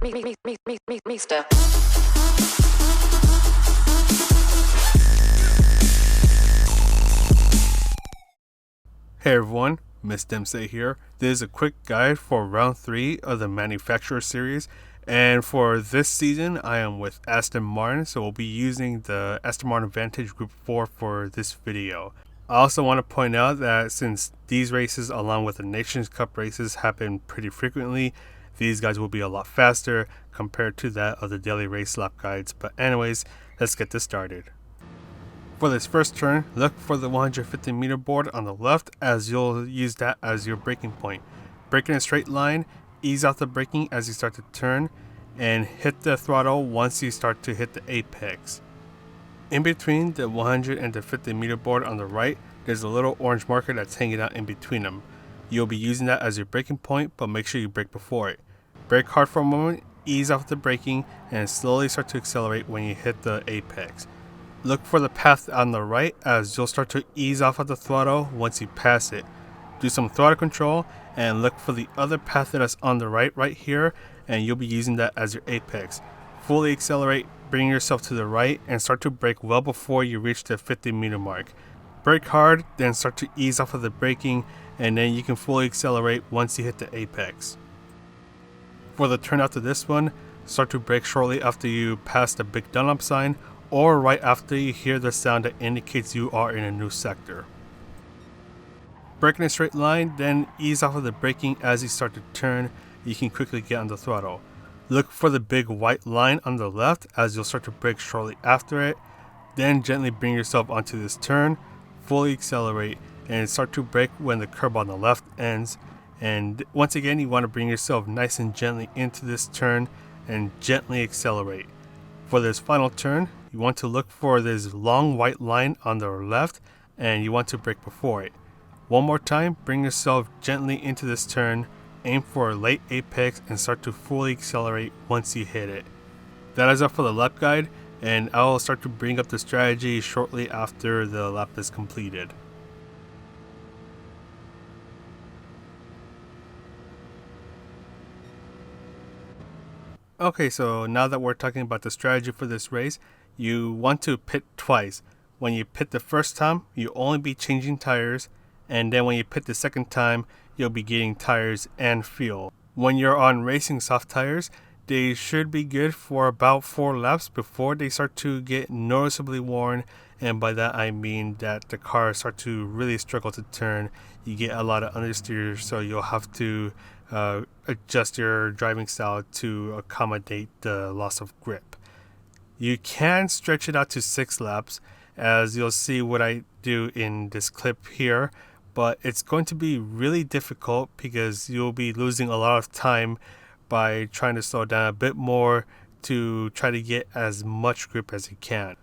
Mister. Hey everyone, Miss Dempsey here. This is a quick guide for round 3 of the Manufacturer series, and for this season I am with Aston Martin, so we'll be using the Aston Martin Vantage Group 4 for this video. I also want to point out that since these races along with the Nations Cup races happen pretty frequently, these guys will be a lot faster compared to that of the daily race lap guides. But anyways, let's get this started. For this first turn, look for the 150 meter board on the left, as you'll use that as your braking point. Brake in a straight line, ease off the braking as you start to turn, and hit the throttle once you start to hit the apex. In between the 100 and the 50 meter board on the right, there's a little orange marker that's hanging out in between them. You'll be using that as your braking point, but make sure you brake before it. Brake hard for a moment, ease off the braking, and slowly start to accelerate when you hit the apex. Look for the path on the right, as you'll start to ease off of the throttle once you pass it. Do some throttle control and look for the other path that is on the right here, and you'll be using that as your apex. Fully accelerate, bring yourself to the right, and start to brake well before you reach the 50 meter mark. Brake hard, then start to ease off of the braking, and then you can fully accelerate once you hit the apex. For the turn after this one, start to brake shortly after you pass the big Dunlop sign, or right after you hear the sound that indicates you are in a new sector. Brake in a straight line, then ease off of the braking as you start to turn. You can quickly get on the throttle. Look for the big white line on the left, as you'll start to brake shortly after it. Then gently bring yourself onto this turn, fully accelerate, and start to brake when the curb on the left ends. And once again, you want to bring yourself nice and gently into this turn and gently accelerate. For this final turn, you want to look for this long white line on the left, and you want to brake before it. One more time, bring yourself gently into this turn, aim for a late apex, and start to fully accelerate once you hit it. That is all for the lap guide, and I will start to bring up the strategy shortly after the lap is completed. Okay, so now that we're talking about the strategy for this race, you want to pit twice. When you pit the first time, you'll only be changing tires, and then when you pit the second time, you'll be getting tires and fuel. When you're on racing soft tires, they should be good for about 4 laps before they start to get noticeably worn, and by that I mean that the cars start to really struggle to turn. You get a lot of understeer, so you'll have to adjust your driving style to accommodate the loss of grip. You can stretch it out to 6 laps, as you'll see what I do in this clip here, but it's going to be really difficult because you'll be losing a lot of time by trying to slow down a bit more to try to get as much grip as you can.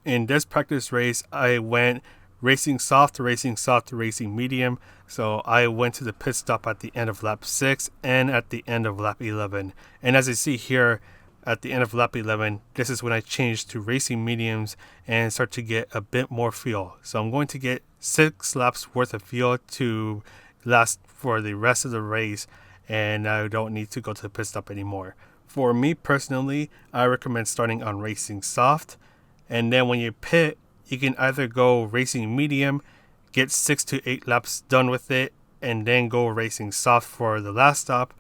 In this practice race, I went racing soft, racing medium, so I went to the pit stop at the end of lap 6 and at the end of lap 11. And as you see here, at the end of lap 11, this is when I changed to racing mediums and start to get a bit more fuel. So I'm going to get 6 laps worth of fuel to last for the rest of the race, and I don't need to go to the pit stop anymore. For me personally, I recommend starting on racing soft, and then when you pit, you can either go racing medium, get 6 to 8 laps done with it, and then go racing soft for the last stop.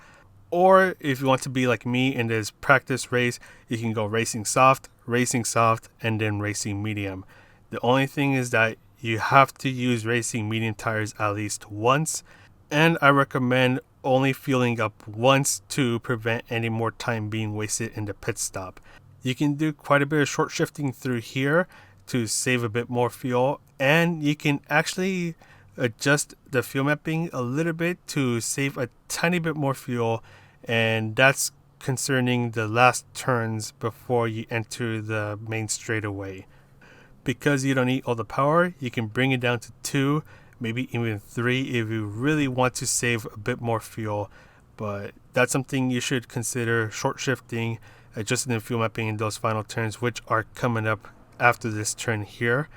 Or if you want to be like me in this practice race, you can go racing soft, and then racing medium. The only thing is that you have to use racing medium tires at least once, and I recommend only fueling up once to prevent any more time being wasted in the pit stop. You can do quite a bit of short shifting through here to save a bit more fuel, and you can actually adjust the fuel mapping a little bit to save a tiny bit more fuel, and that's concerning the last turns before you enter the main straightaway. Because you don't need all the power, you can bring it down to 2, maybe even 3 if you really want to save a bit more fuel, but that's something you should consider: short shifting, adjusting the fuel mapping in those final turns, which are coming up after this turn here.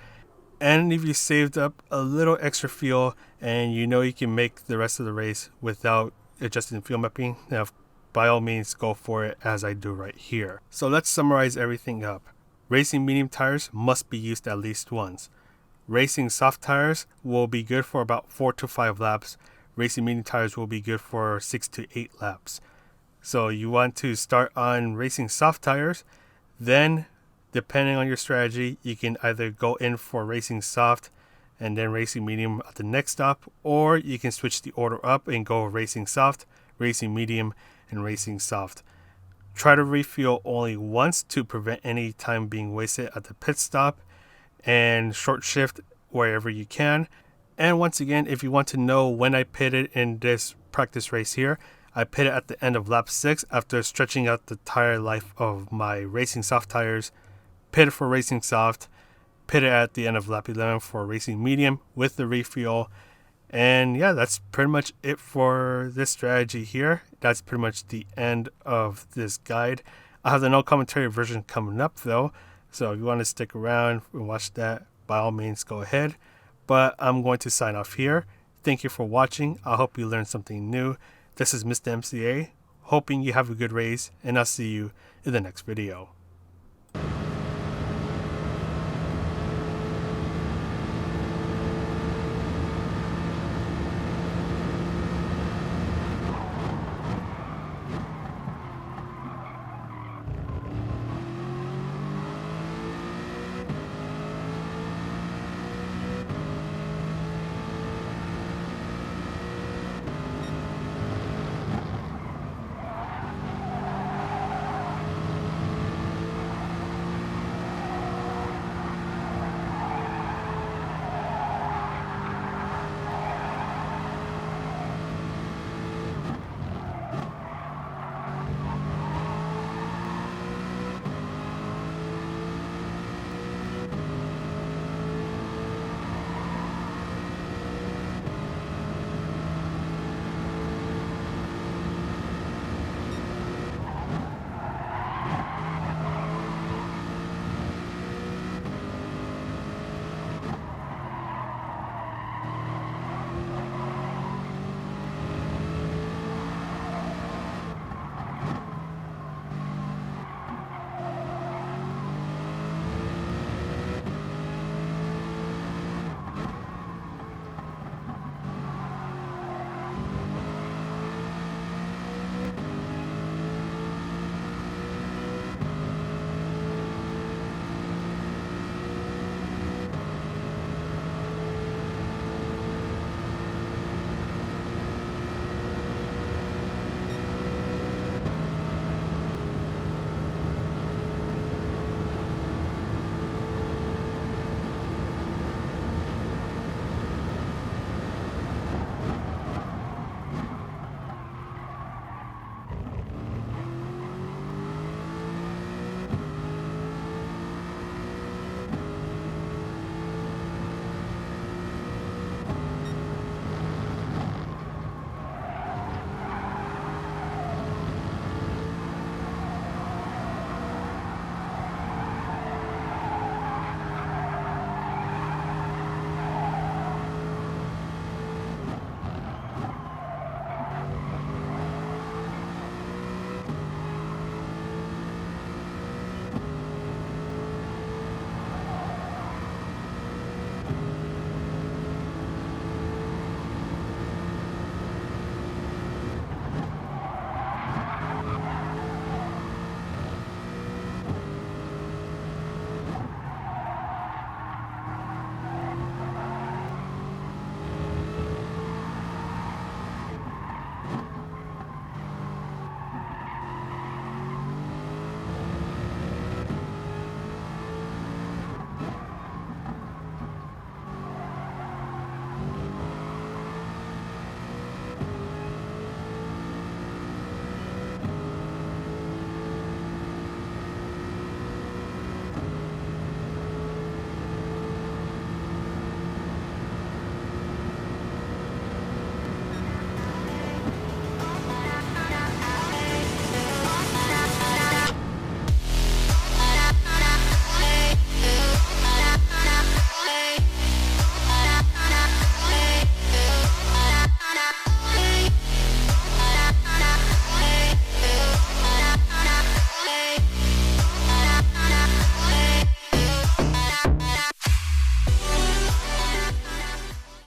And if you saved up a little extra fuel and you know you can make the rest of the race without adjusting the fuel mapping, now by all means go for it as I do right here. So let's summarize everything up. Racing medium tires must be used at least once. Racing soft tires will be good for about 4 to 5 laps. Racing medium tires will be good for 6 to 8 laps. So you want to start on racing soft tires, then depending on your strategy, you can either go in for racing soft and then racing medium at the next stop, or you can switch the order up and go racing soft, racing medium, and racing soft. Try to refuel only once to prevent any time being wasted at the pit stop, and short shift wherever you can. And once again, if you want to know when I pitted in this practice race here, I pitted at the end of lap 6 after stretching out the tire life of my racing soft tires, pitted for racing soft, pitted at the end of lap 11 for racing medium with the refuel. And yeah, that's pretty much it for this strategy here. That's pretty much the end of this guide. I have the no commentary version coming up though, so if you want to stick around and watch that, by all means go ahead. But I'm going to sign off here. Thank you for watching. I hope you learned something new. This is Mr. MCA, hoping you have a good race, and I'll see you in the next video.